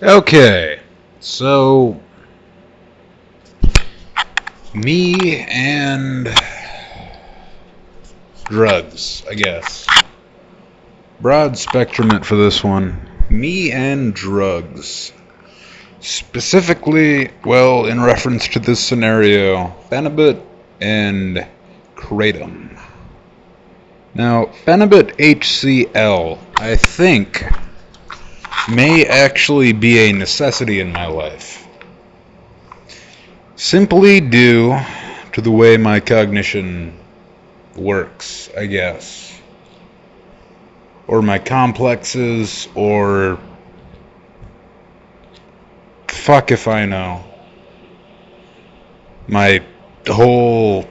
Okay, so me and drugs, I guess. Broad spectrum for this one. Me and drugs. Specifically, well, in reference to this scenario, Phenibut and kratom. Now, Phenibut HCl, I think, may actually be a necessity in my life. Simply due to the way my cognition works, I guess. Or my complexes, or fuck if I know. My whole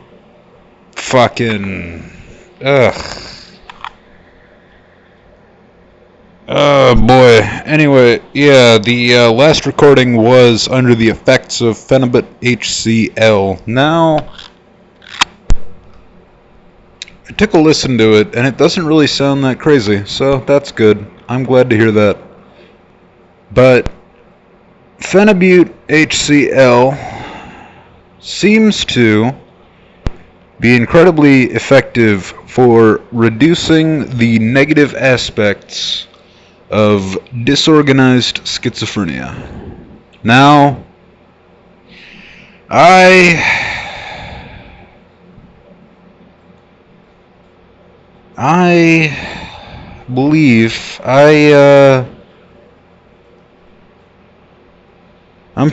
fucking... ugh. Oh boy. Anyway, yeah, the last recording was under the effects of Phenibut HCl. Now, I took a listen to it, and it doesn't really sound that crazy, so that's good. I'm glad to hear that. But Phenibut HCl seems to be incredibly effective for reducing the negative aspects of disorganized schizophrenia. Now, I believe I'm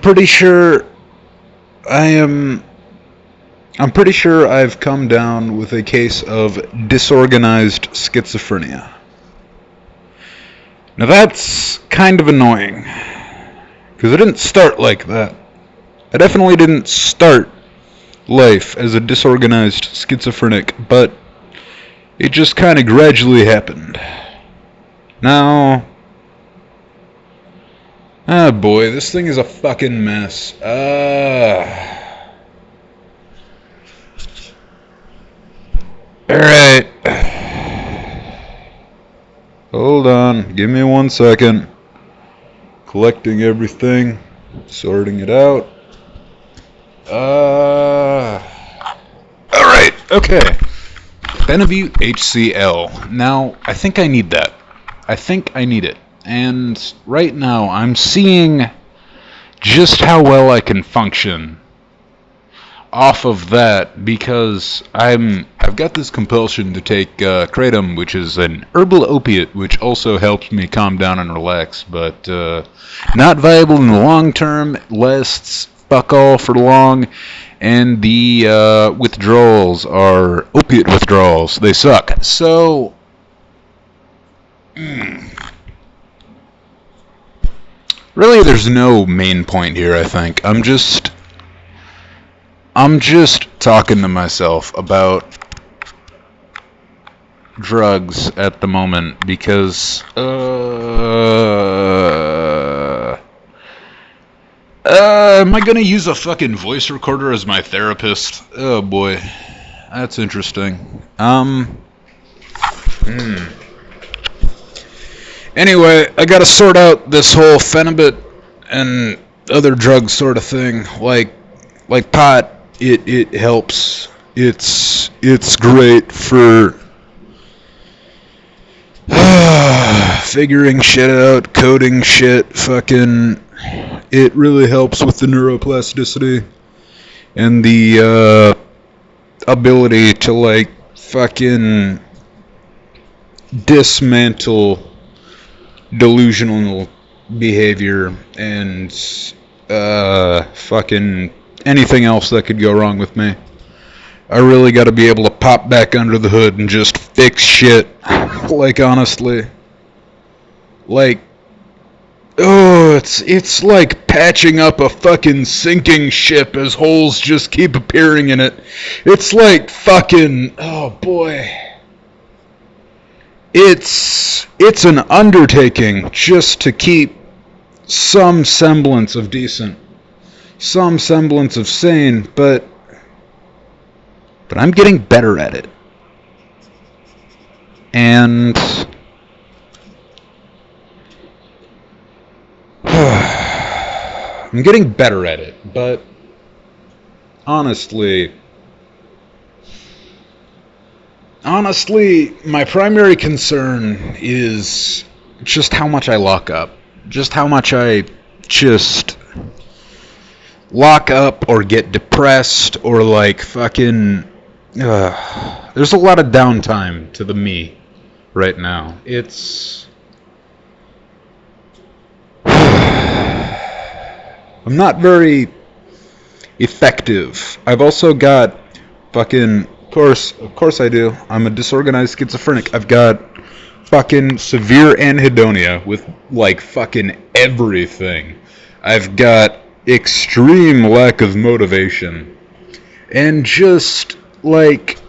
pretty sure I've come down with a case of disorganized schizophrenia. Now that's kind of annoying, because I didn't start like that. I definitely didn't start life as a disorganized schizophrenic, but it just kind of gradually happened. Now, ah boy, this thing is a fucking mess. Alright. Hold on, give me 1 second. Collecting everything, sorting it out. Alright, okay. Phenibut HCl. Now, I think I need that. I think I need it. And right now, I'm seeing just how well I can function off of that, because I've got this compulsion to take kratom, which is an herbal opiate, which also helps me calm down and relax, but not viable in the long term, lasts fuck all for long, and the withdrawals are opiate withdrawals. They suck. So, really there's no main point here, I think. I'm just talking to myself about drugs at the moment, because am I gonna use a fucking voice recorder as my therapist? Oh boy, that's interesting. Anyway, I gotta sort out this whole Phenibut and other drug sort of thing, like pot. It helps. It's great for figuring shit out, coding shit, fucking. It really helps with the neuroplasticity and the ability to like fucking dismantle delusional behavior and fucking anything else that could go wrong with me. I really got to be able to pop back under the hood and just fix shit. Like, honestly. Like, oh, it's like patching up a fucking sinking ship as holes just keep appearing in it. It's like fucking, oh boy. It's an undertaking just to keep some semblance of decent, some semblance of sane, but I'm getting better at it. And I'm getting better at it, but honestly, my primary concern is just how much I lock up. Just how much I just lock up or get depressed or like fucking... there's a lot of downtime to the me right now. It's... I'm not very effective. I've also got fucking... Of course I do. I'm a disorganized schizophrenic. I've got fucking severe anhedonia with like fucking everything. I've got extreme lack of motivation. And just like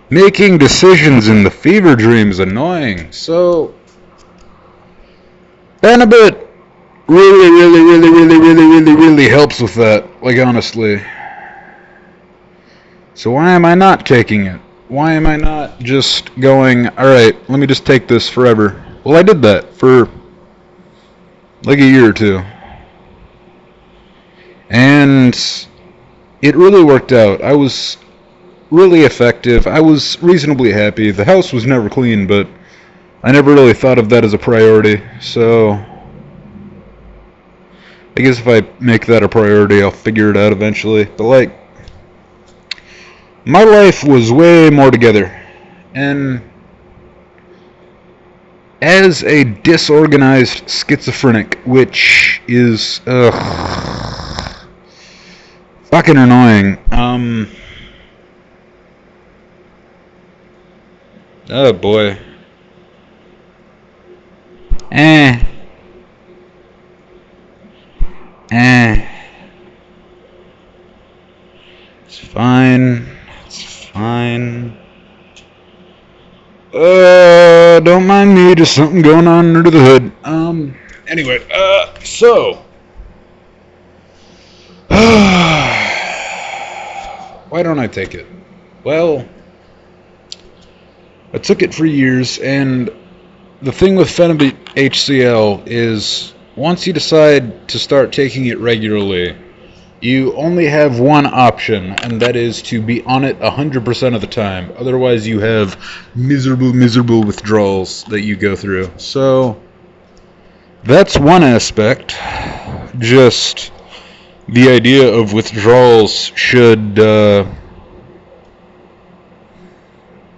making decisions in the fever dream is annoying. So Phenibut really helps with that. Like honestly. So why am I not taking it? Why am I not just going, alright, let me just take this forever? Well, I did that for like a year or two. And it really worked out. I was really effective. I was reasonably happy. The house was never clean, but I never really thought of that as a priority. So I guess if I make that a priority, I'll figure it out eventually. But like, my life was way more together, and as a disorganized schizophrenic, which is fucking annoying. Oh boy. It's fine. Fine. Don't mind me, just something going on under the hood. Anyway, so. Why don't I take it? Well, I took it for years, and the thing with Phenibut HCl is once you decide to start taking it regularly, you only have one option, and that is to be on it 100% of the time. Otherwise, you have miserable withdrawals that you go through. So, that's one aspect. Just the idea of withdrawals should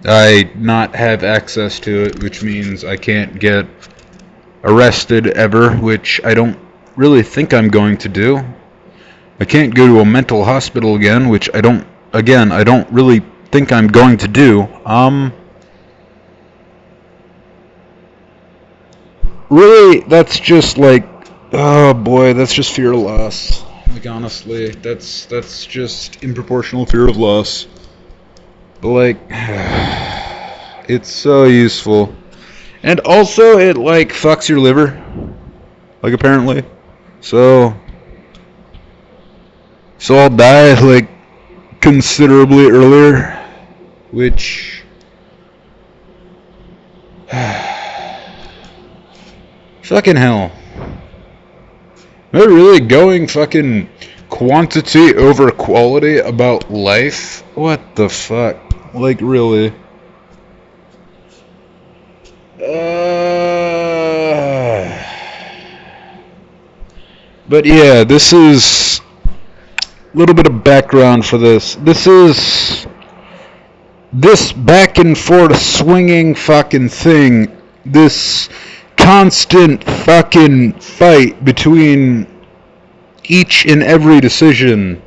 I not have access to it, which means I can't get arrested ever, which I don't really think I'm going to do. I can't go to a mental hospital again, which I don't really think I'm going to do. Really, that's just like, oh boy, that's just fear of loss. Like honestly, that's just improportional fear of loss. But like, it's so useful. And also, it like fucks your liver. Like apparently. So I'll die like considerably earlier, which fucking hell. Am I really going fucking quantity over quality about life? What the fuck? Like really? But yeah, this is a little bit of background for this. This back and forth swinging fucking thing, this constant fucking fight between each and every decision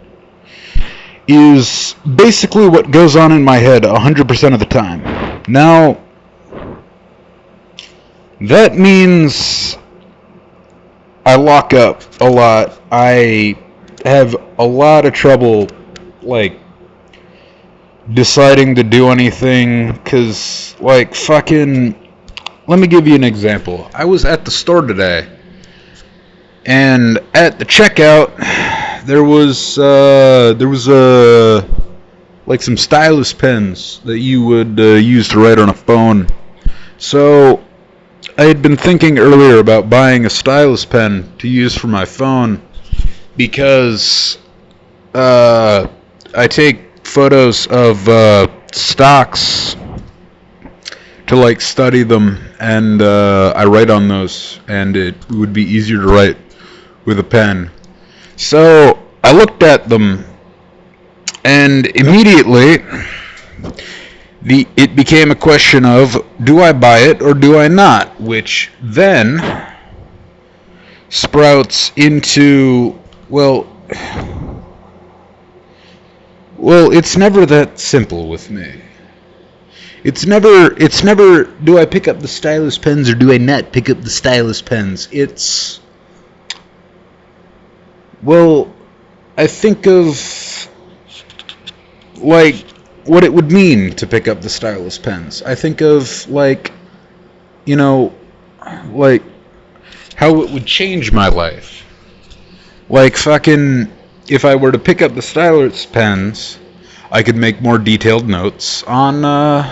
is basically what goes on in my head 100% of the time. Now, that means I lock up a lot. I have a lot of trouble, like, deciding to do anything, because, like, fucking... Let me give you an example. I was at the store today, and at the checkout, there was like some stylus pens that you would use to write on a phone. So I had been thinking earlier about buying a stylus pen to use for my phone because I take photos of stocks to like study them, and I write on those, and it would be easier to write with a pen. So I looked at them, and immediately it became a question of, do I buy it or do I not? Which then sprouts into, well, it's never that simple with me. It's never, do I pick up the stylus pens or do I not pick up the stylus pens? It's, well, I think of, like, what it would mean to pick up the stylus pens. I think of, like, you know, like, how it would change my life. Like, fucking, if I were to pick up the stylus pens, I could make more detailed notes on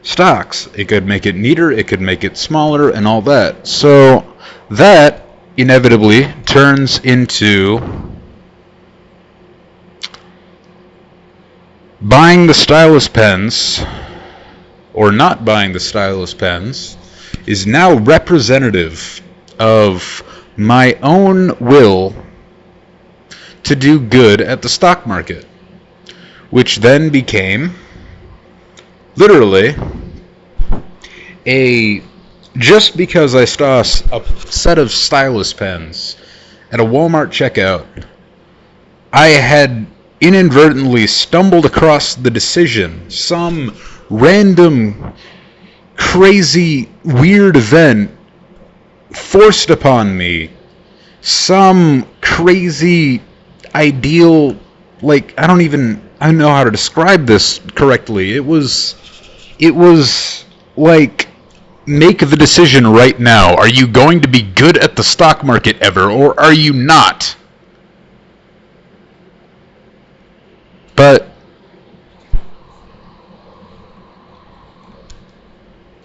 stocks. It could make it neater, it could make it smaller, and all that. So that inevitably turns into buying the stylus pens, or not buying the stylus pens, is now representative of my own will to do good at the stock market, which then became literally just because I saw a set of stylus pens at a Walmart checkout, I had inadvertently stumbled across the decision, some random, crazy, weird event forced upon me, some crazy ideal, like, I don't know how to describe this correctly. It was like, make the decision right now. Are you going to be good at the stock market ever, or are you not? But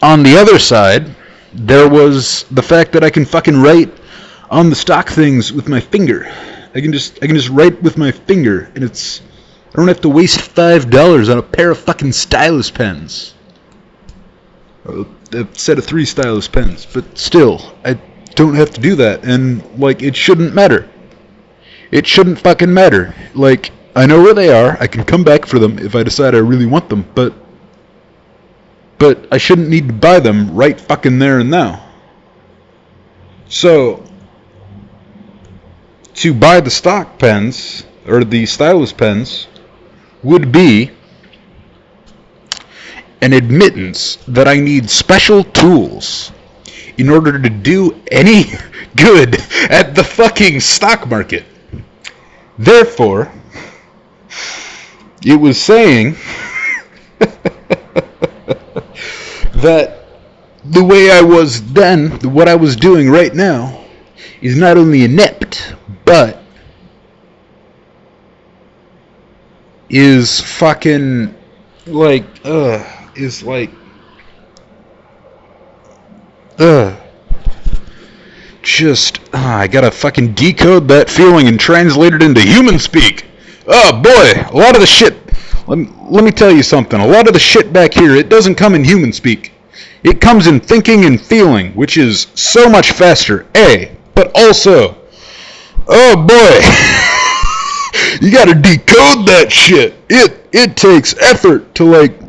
on the other side, there was the fact that I can fucking write on the stock things with my finger. I can just write with my finger, and I don't have to waste $5 on a pair of fucking stylus pens. A set of 3 stylus pens, but still, I don't have to do that, and, like, it shouldn't matter. It shouldn't fucking matter. Like, I know where they are, I can come back for them if I decide I really want them, but I shouldn't need to buy them right fucking there and now. So, to buy the stock pens, or the stylus pens, would be an admittance that I need special tools in order to do any good at the fucking stock market. Therefore, it was saying that the way I was then, what I was doing right now, is not only inept, but is fucking, like, is like, just, I gotta fucking decode that feeling and translate it into human speak. Oh boy, a lot of the shit, let me tell you something, a lot of the shit back here, it doesn't come in human speak. It comes in thinking and feeling, which is so much faster, but also, oh boy, you gotta decode that shit. It takes effort to, like,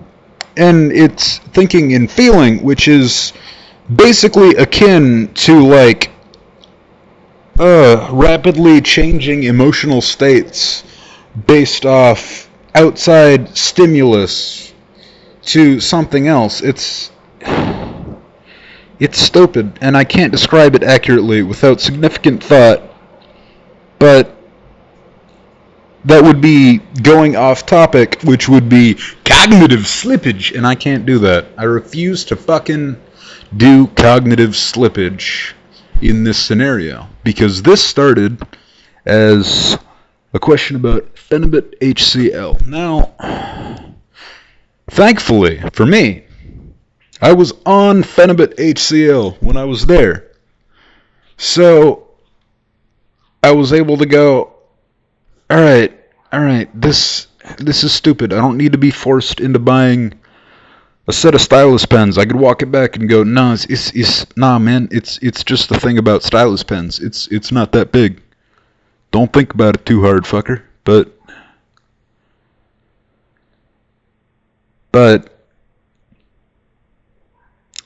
and it's thinking and feeling, which is basically akin to, like, rapidly changing emotional states based off outside stimulus to something else. It's stupid, and I can't describe it accurately without significant thought, but that would be going off topic, which would be cognitive slippage, and I can't do that. I refuse to fucking do cognitive slippage in this scenario, because this started as a question about Phenibut HCl. Now, thankfully for me, I was on Phenibut HCL when I was there. So I was able to go, alright, this is stupid. I don't need to be forced into buying a set of stylus pens. I could walk it back and go, no, nah, man, it's just the thing about stylus pens. It's not that big. Don't think about it too hard, fucker. But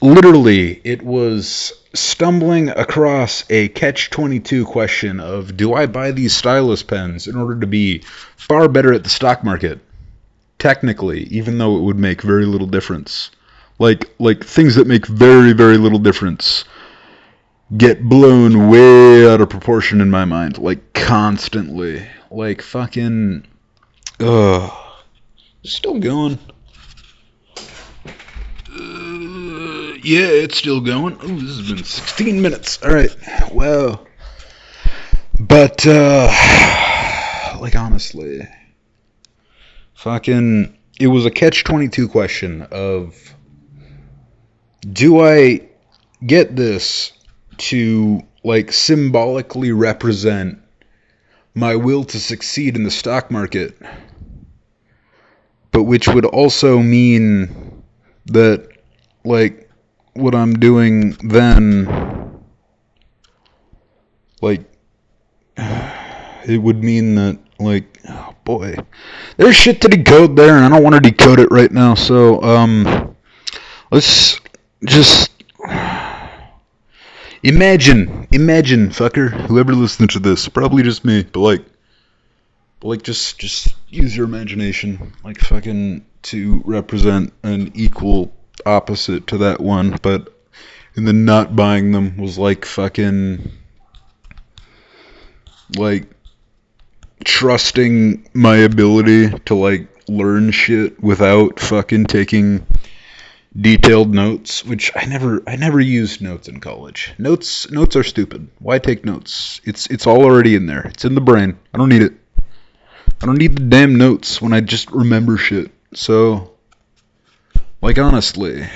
literally, it was stumbling across a catch-22 question of, do I buy these stylus pens in order to be far better at the stock market? Technically, even though it would make very little difference. Like things that make very, very little difference get blown way out of proportion in my mind. Like, constantly. Like, fucking... Still going. Yeah, it's still going. Ooh, this has been 16 minutes. Alright, well. But, like, honestly... Fucking... It was a catch-22 question of... Do I get this to, like, symbolically represent my will to succeed in the stock market, but which would also mean that, like, what I'm doing then, like, it would mean that, like, oh boy, there's shit to decode there, and I don't want to decode it right now, so, let's just imagine, fucker, whoever listens to this, probably just me, but just use your imagination, like, fucking, to represent an equal opposite to that one, but and then not buying them was like fucking, like, trusting my ability to, like, learn shit without fucking taking detailed notes, which I never used notes in college. Notes are stupid. Why take notes? It's all already in there. It's in the brain. I don't need it. I don't need the damn notes when I just remember shit. So, like, honestly.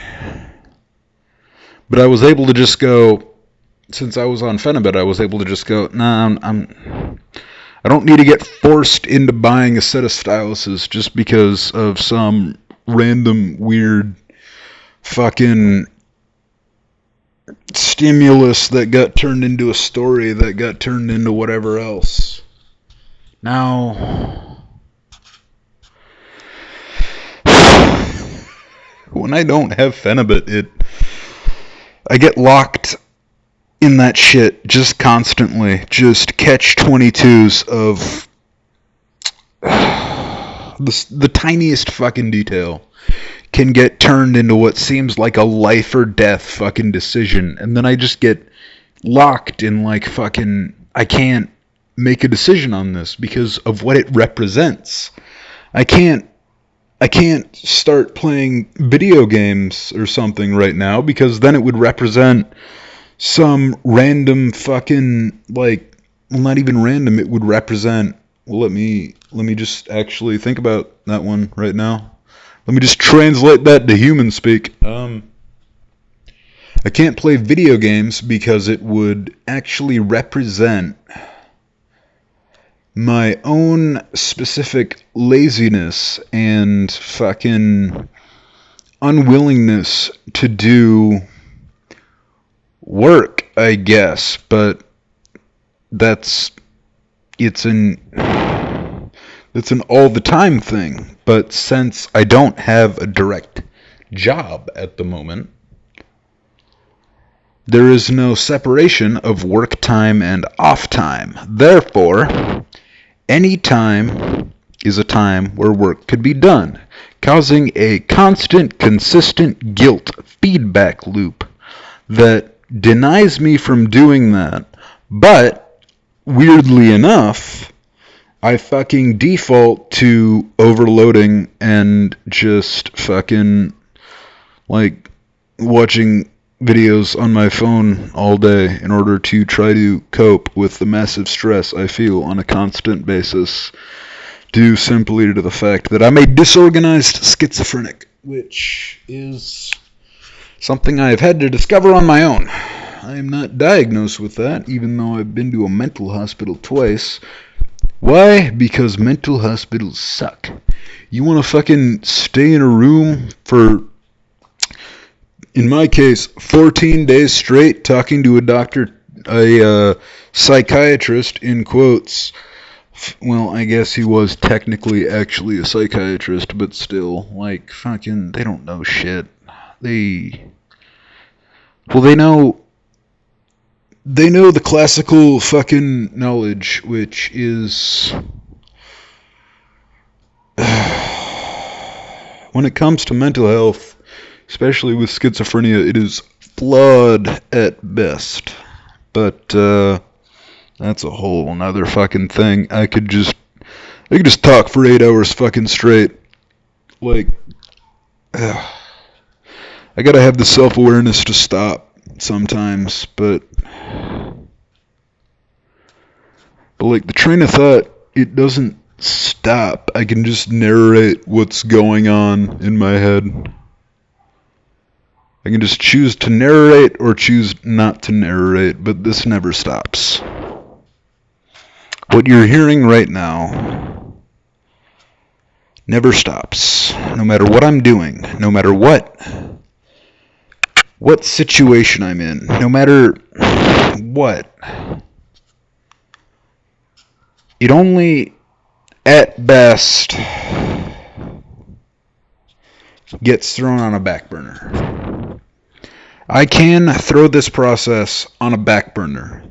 But I was able to just go, since I was on Phenibut, I was able to just go, nah, I don't need to get forced into buying a set of styluses just because of some random weird fucking stimulus that got turned into a story that got turned into whatever else. Now, when I don't have Phenibut, I get locked in that shit just constantly. Just catch-22s of the tiniest fucking detail can get turned into what seems like a life or death fucking decision, and then I just get locked in, like, fucking, I can't make a decision on this because of what it represents. I can't start playing video games or something right now because then it would represent some random fucking, like, well, not even random, it would represent, well, let me just actually think about that one right now. Let me just translate that to human speak. I can't play video games because it would actually represent my own specific laziness and fucking unwillingness to do work, I guess, but it's an all the time thing. But since I don't have a direct job at the moment, there is no separation of work time and off time. Therefore, any time is a time where work could be done, causing a constant, consistent guilt feedback loop that denies me from doing that. But, weirdly enough, I fucking default to overloading and just fucking, like, watching videos on my phone all day in order to try to cope with the massive stress I feel on a constant basis, due simply to the fact that I'm a disorganized schizophrenic, which is Something I have had to discover on my own. I am not diagnosed with that, even though I've been to a mental hospital twice. Why? Because mental hospitals suck. You want to fucking stay in a room for, in my case, 14 days straight talking to a doctor, a psychiatrist, in quotes. Well, I guess he was technically actually a psychiatrist, but still, like, fucking, they don't know shit. They know the classical fucking knowledge, which is, when it comes to mental health, especially with schizophrenia, it is flawed at best. But that's a whole nother fucking thing. I could just talk for 8 hours fucking straight. Like, I gotta have the self-awareness to stop sometimes, but like the train of thought, it doesn't stop. I can just narrate what's going on in my head. I can just choose to narrate or choose not to narrate, but this never stops. What you're hearing right now never stops. No matter what I'm doing, no matter what situation I'm in, no matter what, it only, at best, gets thrown on a back burner. I can throw this process on a back burner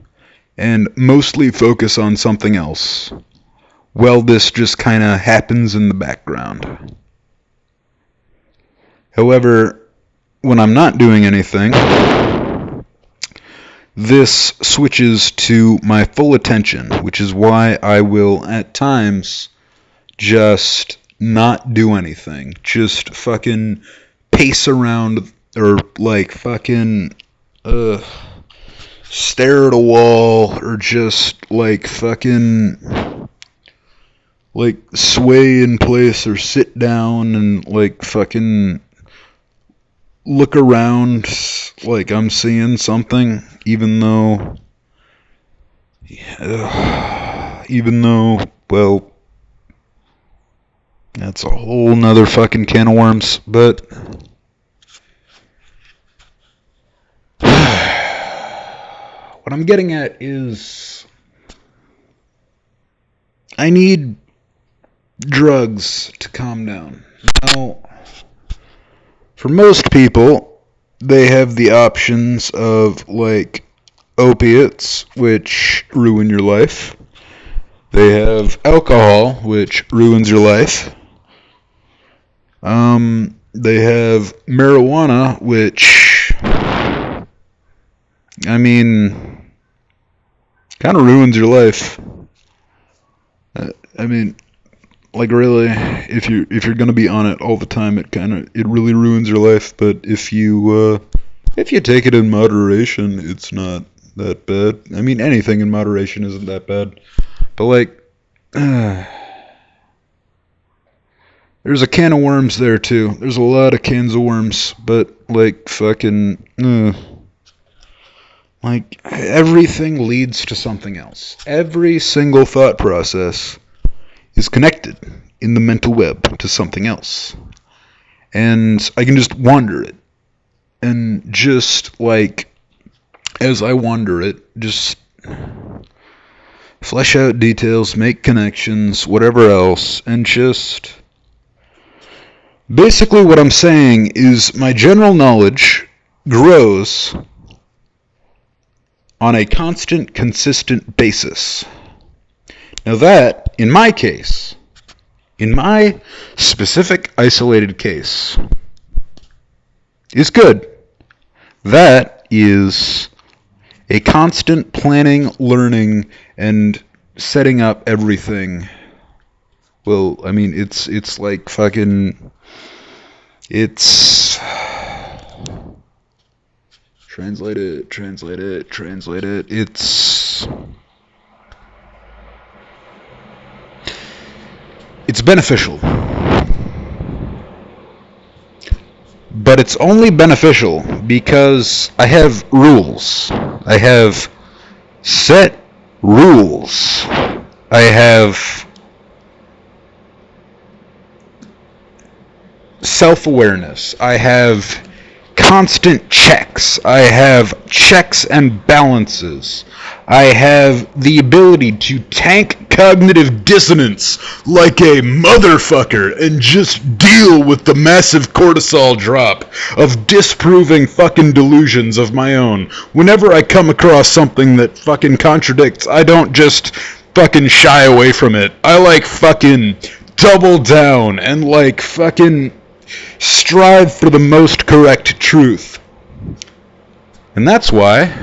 and mostly focus on something else. Well, this just kind of happens in the background. However, when I'm not doing anything, this switches to my full attention, which is why I will at times just not do anything. Just fucking pace around, or like fucking stare at a wall, or just like fucking like sway in place or sit down and like fucking look around like I'm seeing something, even though, well, that's a whole nother fucking can of worms. But what I'm getting at is, I need drugs to calm down. Now, for most people, they have the options of, like, opiates, which ruin your life. They have alcohol, which ruins your life. They have marijuana, which, I mean, kind of ruins your life. I mean, like, really, if you're gonna be on it all the time, it really ruins your life. But if you take it in moderation, it's not that bad. I mean, anything in moderation isn't that bad. But like, there's a can of worms there too. There's a lot of cans of worms, but like fucking, like, everything leads to something else. Every single thought process is connected in the mental web to something else. And I can just wander it. And just, like, as I wander it, just flesh out details, make connections, whatever else, and just... Basically what I'm saying is my general knowledge grows on a constant, consistent basis. Now that, in my case, in my specific isolated case, is good. That is a constant planning, learning, and setting up everything. Well, I mean, it's like fucking, it's... Translate it. It's beneficial. But but it's only beneficial because I have rules. I have set rules. I have self-awareness. I have constant checks. I have checks and balances. I have the ability to tank cognitive dissonance like a motherfucker and just deal with the massive cortisol drop of disproving fucking delusions of my own. Whenever I come across something that fucking contradicts, I don't just fucking shy away from it. I like fucking double down and like fucking strive for the most correct truth. And that's why,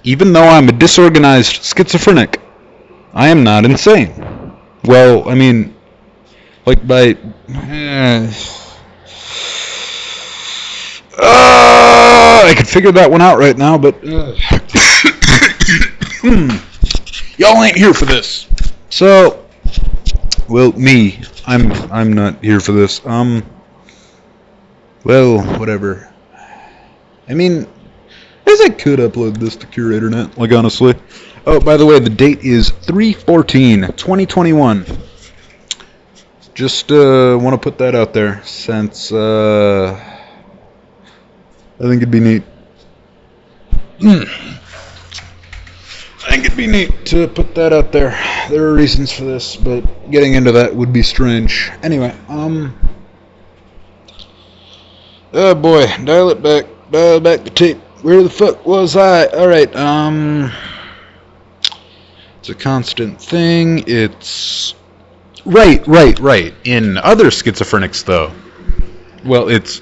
even though I'm a disorganized schizophrenic, I am not insane. Well, I mean, like by... I could figure that one out right now, but... Y'all ain't here for this. So, well, me, I'm not here for this. Well, whatever. I mean, I could upload this to CuratorNet, like honestly. Oh, by the way, the date is 3/14/2021. Just want to put that out there, since I think it'd be neat. I think it'd be neat to put that out there. There are reasons for this, but getting into that would be strange. Anyway, oh boy, dial back the tape. Where the fuck was I? Alright, it's a constant thing. It's... Right. In other schizophrenics, though. Well, it's...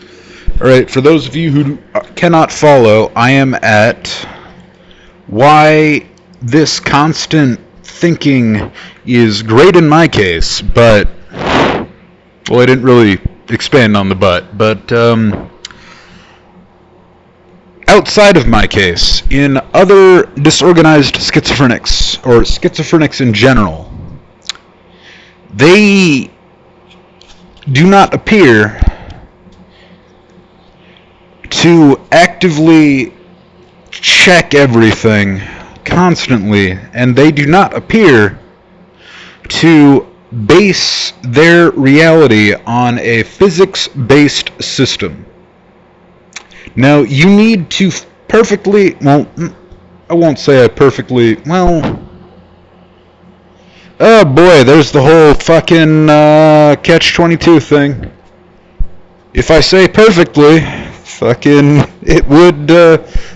Alright, for those of you who cannot follow, I am at why this constant thinking is great in my case, but... Well, I didn't really expand on the but, outside of my case, in other disorganized schizophrenics, or schizophrenics in general, they do not appear to actively check everything constantly, and they do not appear to base their reality on a physics-based system. Now, you need to perfectly... Well, I won't say I perfectly... Well... Oh boy, there's the whole fucking Catch-22 thing. If I say perfectly, fucking... It would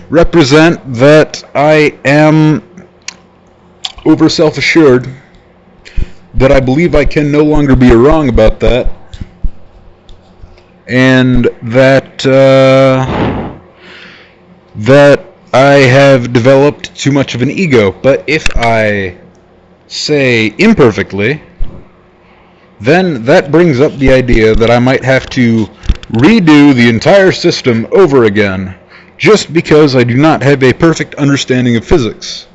represent that I am over self-assured. That I believe I can no longer be wrong about that. And that I have developed too much of an ego. But if I say imperfectly, then that brings up the idea that I might have to redo the entire system over again, just because I do not have a perfect understanding of physics.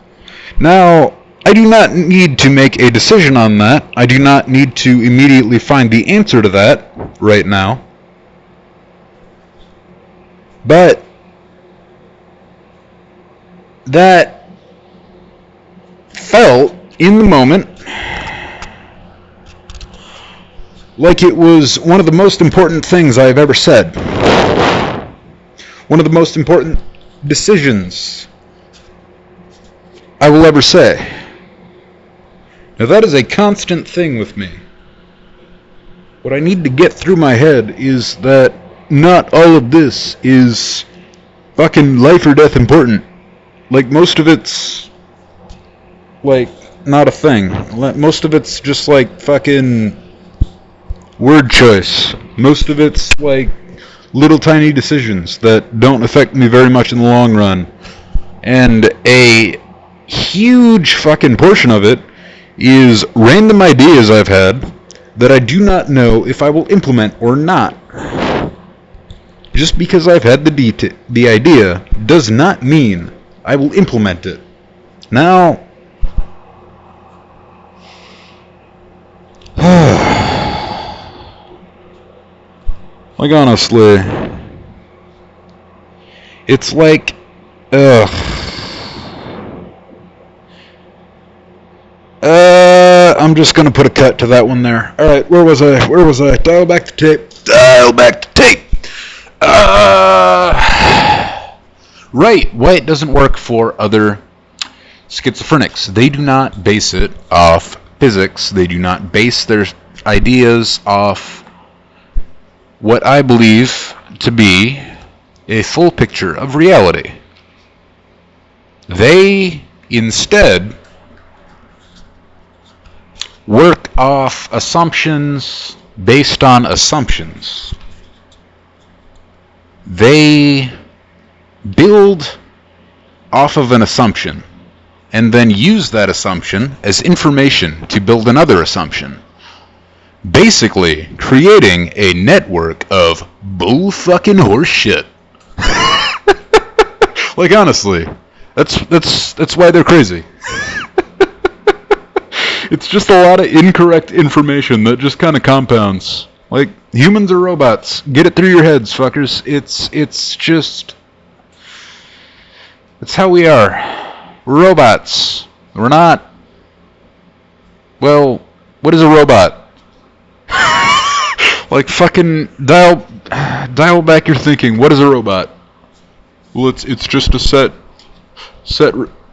Now, I do not need to make a decision on that. I do not need to immediately find the answer to that right now. But that felt, in the moment, like it was one of the most important things I've ever said. One of the most important decisions I will ever say. Now that is a constant thing with me. What I need to get through my head is that not all of this is fucking life or death important. Like, most of it's, like, not a thing. Most of it's just, like, fucking word choice. Most of it's, like, little tiny decisions that don't affect me very much in the long run. And a huge fucking portion of it is random ideas I've had that I do not know if I will implement or not. Just because I've had the idea does not mean I will implement it. Now, like honestly, It's like, ugh. I'm just gonna put a cut to that one there. Alright, where was I? Dial back the tape. Right, why it doesn't work for other schizophrenics. They do not base it off physics. They do not base their ideas off what I believe to be a full picture of reality. They instead work off assumptions based on assumptions. They build off of an assumption and then use that assumption as information to build another assumption. Basically, creating a network of bull-fucking horse shit. Like, honestly, that's why they're crazy. It's just a lot of incorrect information that just kind of compounds. Like, humans are robots. Get it through your heads, fuckers. It's just... It's how we are. We're robots. We're not... Well, what is a robot? Like, fucking dial back your thinking. What is a robot? Well, it's just a set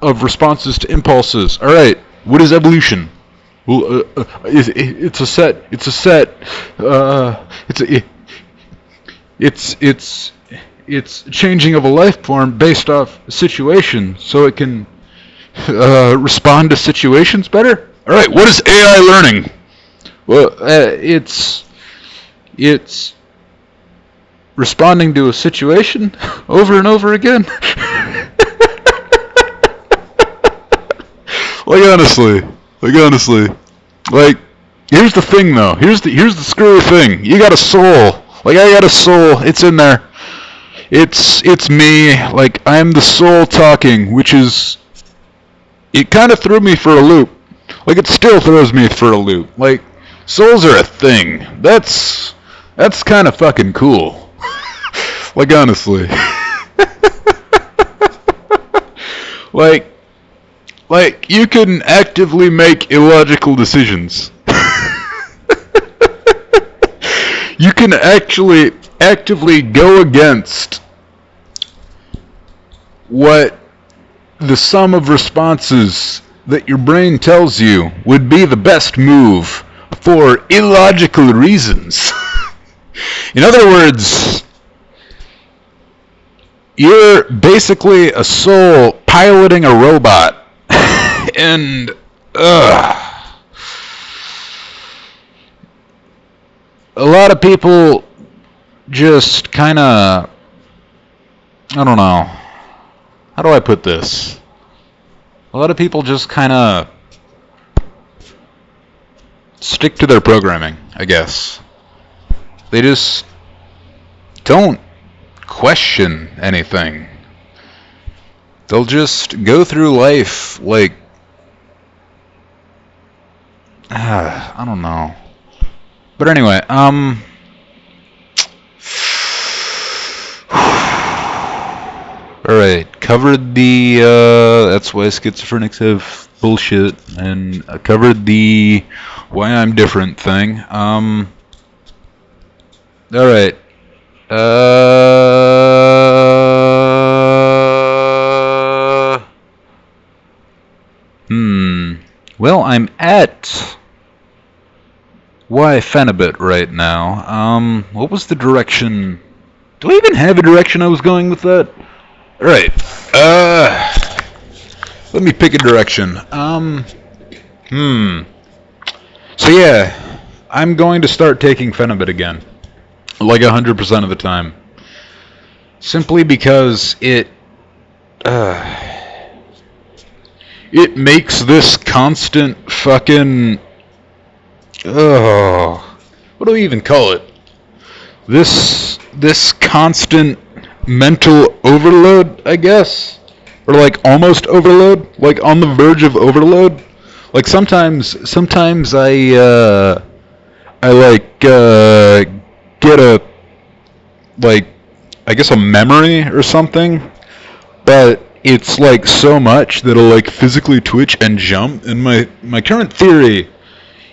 of responses to impulses. All right. What is evolution? Well, it's a set. It's changing of a life form based off a situation, so it can respond to situations better. All right. What is AI learning? Well, it's responding to a situation over and over again. Like honestly, here's the thing though. Here's the screwy thing. You got a soul. Like I got a soul. It's in there. It's me. Like I'm the soul talking, which is. It kind of threw me for a loop. Like it still throws me for a loop. Like souls are a thing. That's kind of fucking cool. Like honestly. Like you can actively make illogical decisions. You can actually actively go against what the sum of responses that your brain tells you would be the best move for illogical reasons. In other words, you're basically a soul piloting a robot. And, a lot of people just kind of, I don't know, how do I put this? A lot of people just kind of stick to their programming, I guess. They just don't question anything. They'll just go through life like, I don't know. But anyway, alright, covered the, that's why schizophrenics have bullshit, and I covered the why I'm different thing. Alright, well, I'm at Phenibut right now. What was the direction? Do I even have a direction I was going with that? Alright, let me pick a direction. So yeah, I'm going to start taking Phenibut again. Like 100% of the time. Simply because it makes this constant fucking... what do we even call it? This constant mental overload, I guess? Or like almost overload? Like on the verge of overload? Like sometimes I like get a... like... I guess a memory or something, but it's like so much that it'll like physically twitch and jump. And my current theory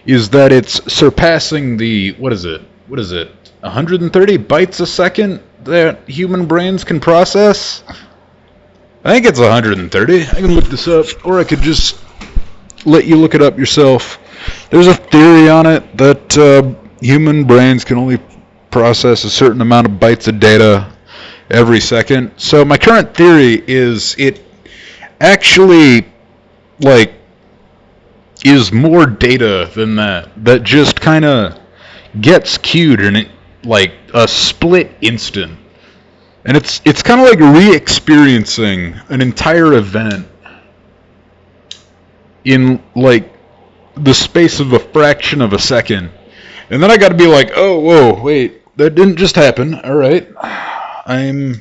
is that it's surpassing the, what is it? 130 bytes a second that human brains can process? I think it's 130. I can look this up, or I could just let you look it up yourself. There's a theory on it that human brains can only process a certain amount of bytes of data every second. So my current theory is it actually, like, is more data than that just kind of gets queued in it, like a split instant. And it's kind of like re-experiencing an entire event in like the space of a fraction of a second. And then I got to be like, oh, whoa, wait, that didn't just happen. All right, I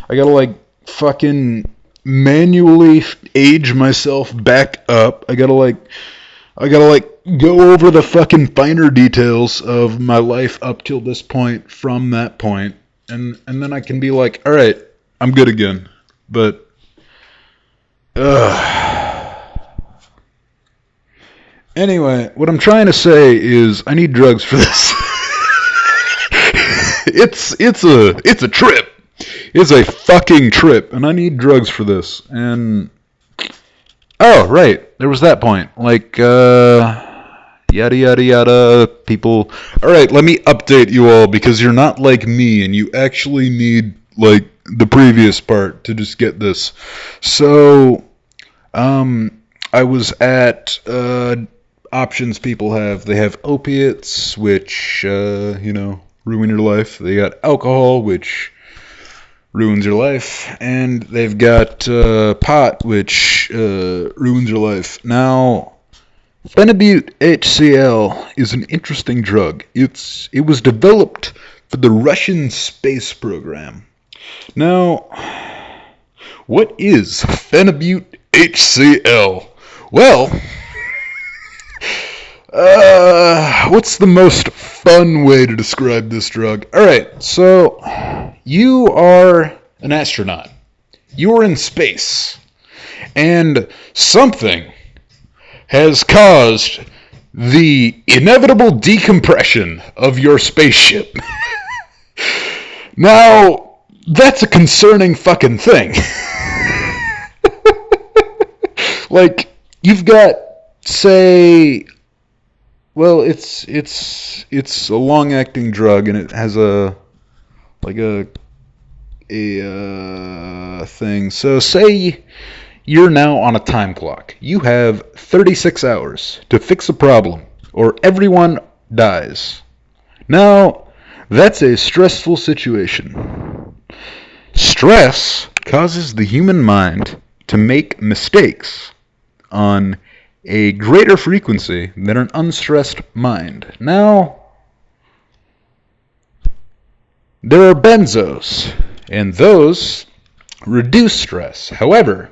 got to like fucking manually age myself back up. I gotta like go over the fucking finer details of my life up till this point from that point, and then I can be like, all right, I'm good again. But anyway, what I'm trying to say is I need drugs for this. it's a trip. It's a fucking trip, and I need drugs for this. And oh, right, there was that point. Like, yada yada yada. People. All right, let me update you all because you're not like me, and you actually need like the previous part to just get this. So, I was at options people have. They have opiates, which ruin your life. They got alcohol, which ruins your life, and they've got pot, which ruins your life. Now, Phenibut HCl is an interesting drug. It was developed for the Russian space program. Now, what is Phenibut HCl? Well, what's the most fun way to describe this drug? Alright, so you are an astronaut. You are in space. And something has caused the inevitable decompression of your spaceship. Now, that's a concerning fucking thing. Like, you've got, say, well, it's a long-acting drug, and it has a thing. So say you're now on a time clock. You have 36 hours to fix a problem, or everyone dies. Now, that's a stressful situation. Stress causes the human mind to make mistakes on a greater frequency than an unstressed mind. Now, there are benzos, and those reduce stress. However,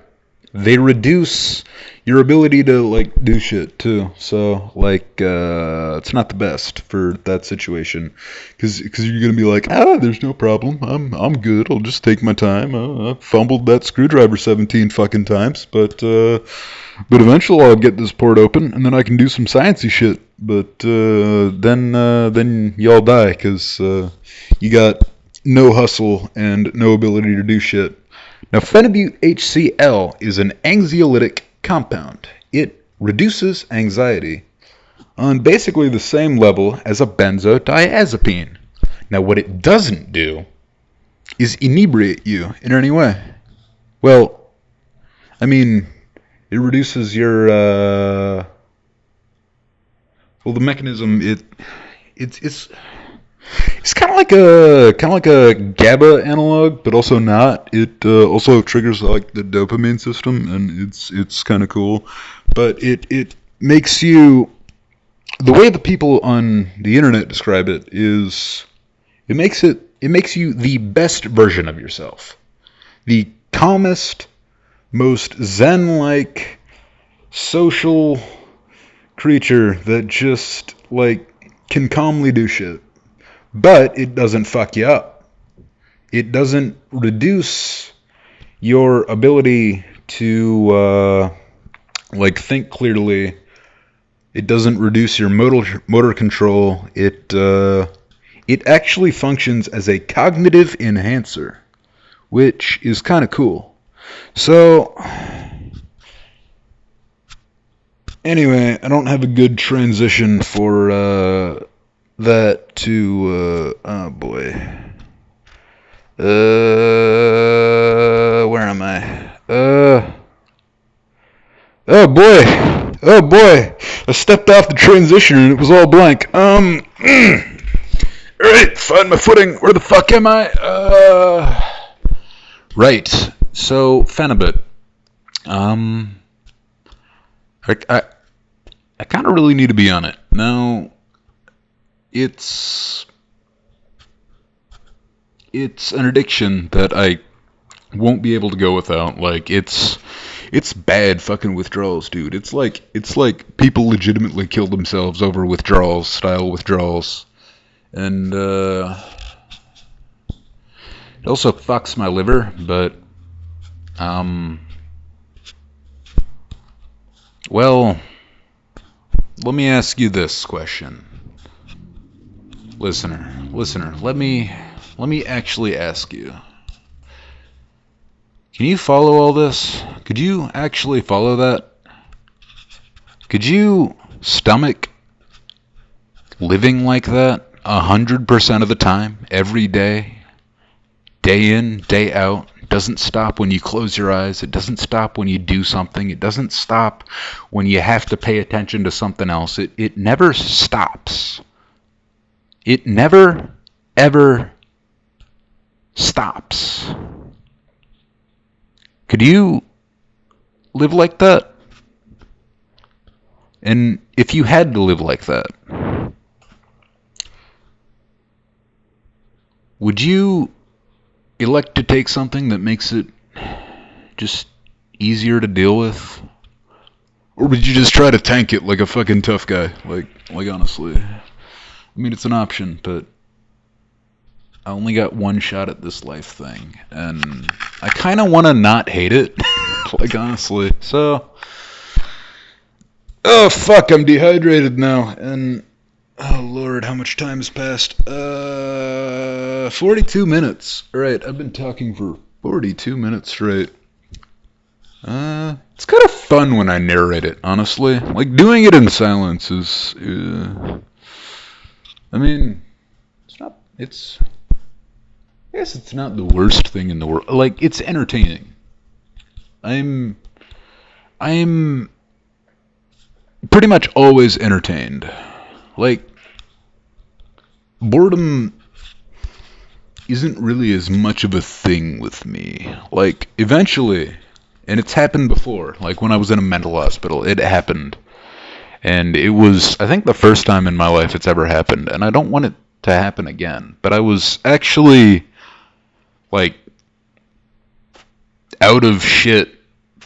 they reduce your ability to like do shit too. So like it's not the best for that situation, because you're gonna be like, there's no problem. I'm good. I'll just take my time. I fumbled that screwdriver 17 fucking times, but eventually I'll get this port open, and then I can do some sciencey shit. But then y'all die because you got no hustle and no ability to do shit. Now, Phenibut HCl is an anxiolytic compound. It reduces anxiety on basically the same level as a benzodiazepine. Now, what it doesn't do is inebriate you in any way. Well, I mean, it reduces your well, the mechanism it's kind of like a GABA analog, but also not. It also triggers like the dopamine system, and it's kind of cool. But it makes you, the way the people on the internet describe it is, it makes you the best version of yourself, the calmest, most zen-like social creature that just like can calmly do shit. But it doesn't fuck you up. it doesn't reduce your ability to like think clearly. It doesn't reduce your motor control. It actually functions as a cognitive enhancer, which is kind of cool. So anyway, I don't have a good transition for that to oh boy. Where am I? Oh boy. Oh boy. I stepped off the transition and it was all blank. Alright, find my footing. Where the fuck am I? Right. So, Phenibut. I kind of really need to be on it. Now, it's an addiction that I won't be able to go without. Like, it's bad fucking withdrawals, dude. It's like people legitimately kill themselves over style withdrawals. And it also fucks my liver, but well, let me ask you this question. Listener, let me actually ask you. Can you follow all this? Could you actually follow that? Could you stomach living like that 100% of the time, every day, day in, day out? It doesn't stop when you close your eyes. It doesn't stop when you do something. It doesn't stop when you have to pay attention to something else. It never stops. It never, ever stops. Could you live like that? And if you had to live like that, would you elect to take something that makes it just easier to deal with? Or would you just try to tank it like a fucking tough guy? Like honestly. I mean, it's an option, but I only got one shot at this life thing, and I kind of want to not hate it, like honestly. So, oh fuck, I'm dehydrated now, and oh lord, how much time has passed? 42 minutes. Alright, I've been talking for 42 minutes straight. It's kind of fun when I narrate it, honestly. Like, doing it in silence is, I mean, I guess it's not the worst thing in the world. Like, it's entertaining. I'm pretty much always entertained. Like, boredom isn't really as much of a thing with me. Like, eventually, and it's happened before, like when I was in a mental hospital, it happened. And it was, I think, the first time in my life it's ever happened, and I don't want it to happen again. But I was actually, like, out of shit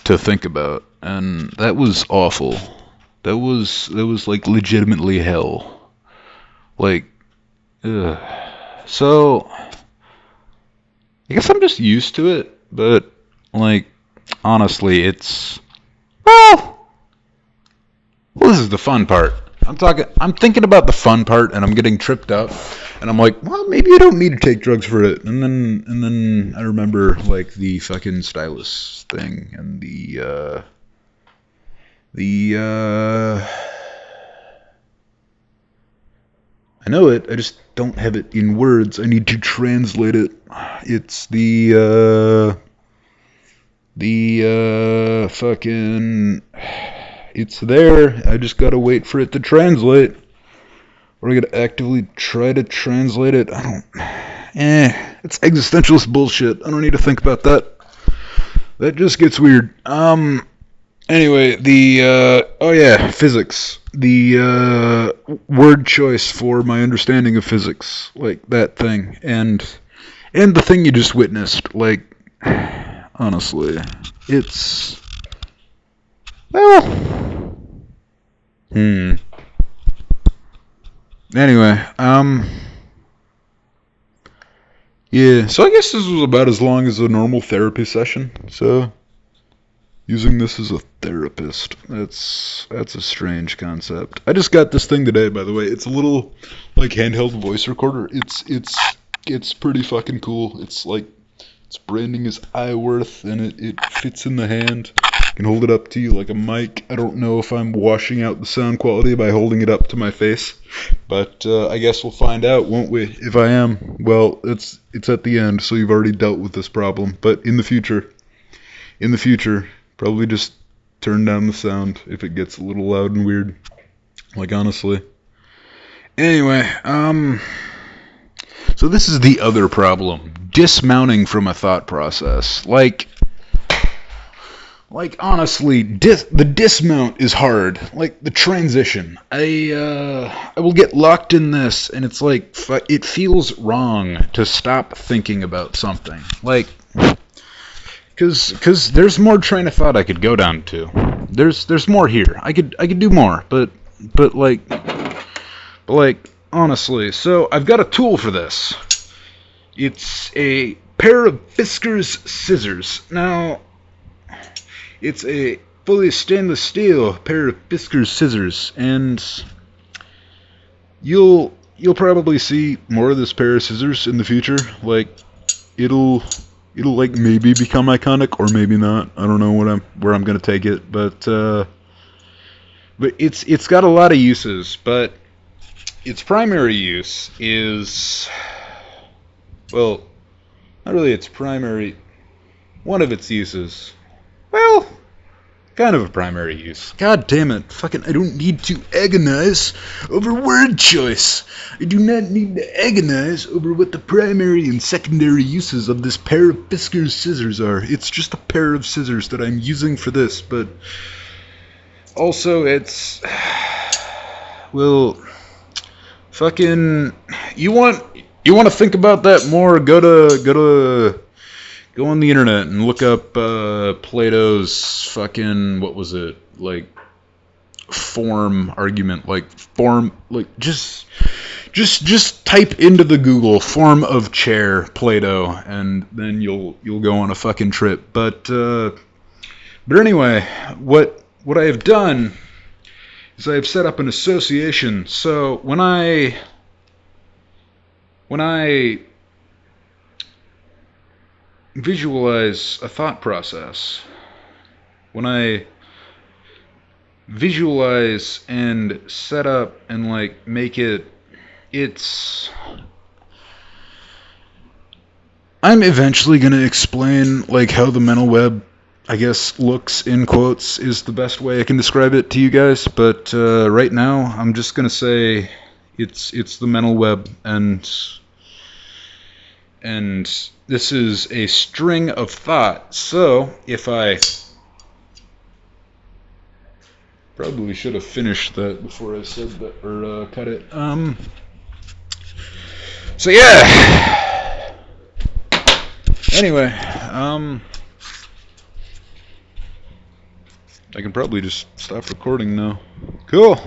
to think about, and that was awful. That was like legitimately hell. Like, ugh. So I guess I'm just used to it, but like honestly, it's well, this is the fun part. I'm thinking about the fun part, and I'm getting tripped up, and I'm like, well, maybe I don't need to take drugs for it. And then I remember like the fucking stylus thing and the I know it, I just don't have it in words. I need to translate it. It's the fucking, it's there. I just gotta wait for it to translate. Or I gotta actively try to translate it. It's existentialist bullshit. I don't need to think about that. That just gets weird. Anyway, physics. The word choice for my understanding of physics, like that thing, and the thing you just witnessed, like, honestly, it's, well, Anyway, Yeah, so I guess this was about as long as a normal therapy session. So, using this as a therapist, that's a strange concept. I just got this thing today, by the way. It's a little like handheld voice recorder. It's pretty fucking cool. It's like its branding is iWorth, and it fits in the hand. I can hold it up to you like a mic. I don't know if I'm washing out the sound quality by holding it up to my face, but I guess we'll find out, won't we? If I am, well, it's at the end, so you've already dealt with this problem. But in the future, probably just turn down the sound if it gets a little loud and weird. Like, honestly. Anyway, so this is the other problem. Dismounting from a thought process. Like honestly, the dismount is hard. Like the transition. I will get locked in this, and it's like it feels wrong to stop thinking about something. Like, cause there's more train of thought I could go down to. There's more here. I could do more, but like honestly. So I've got a tool for this. It's a pair of Fisker's scissors. Now, it's a fully stainless steel pair of Fisker's scissors, and you'll probably see more of this pair of scissors in the future. Like, it'll like maybe become iconic or maybe not. I don't know where I'm gonna take it, but it's got a lot of uses. But its primary use is, well, not really its primary. One of its uses. Well, kind of a primary use. God damn it. Fucking, I don't need to agonize over word choice. I do not need to agonize over what the primary and secondary uses of this pair of Fisker's scissors are. It's just a pair of scissors that I'm using for this, but also it's, well, fucking, you want to think about that more, go on the internet and look up Plato's fucking, what was it, like, form argument, like form, like just type into the Google form of chair Plato, and then you'll go on a fucking trip. But anyway, what I have done is I have set up an association. So when I visualize a thought process, when I visualize and set up and like make it, I'm eventually going to explain like how the mental web, I guess, looks, in quotes, is the best way I can describe it to you guys. But right now I'm just going to say it's the mental web, and this is a string of thought. So if I probably should have finished that before I said that, or cut it. So yeah. Anyway, I can probably just stop recording now. Cool.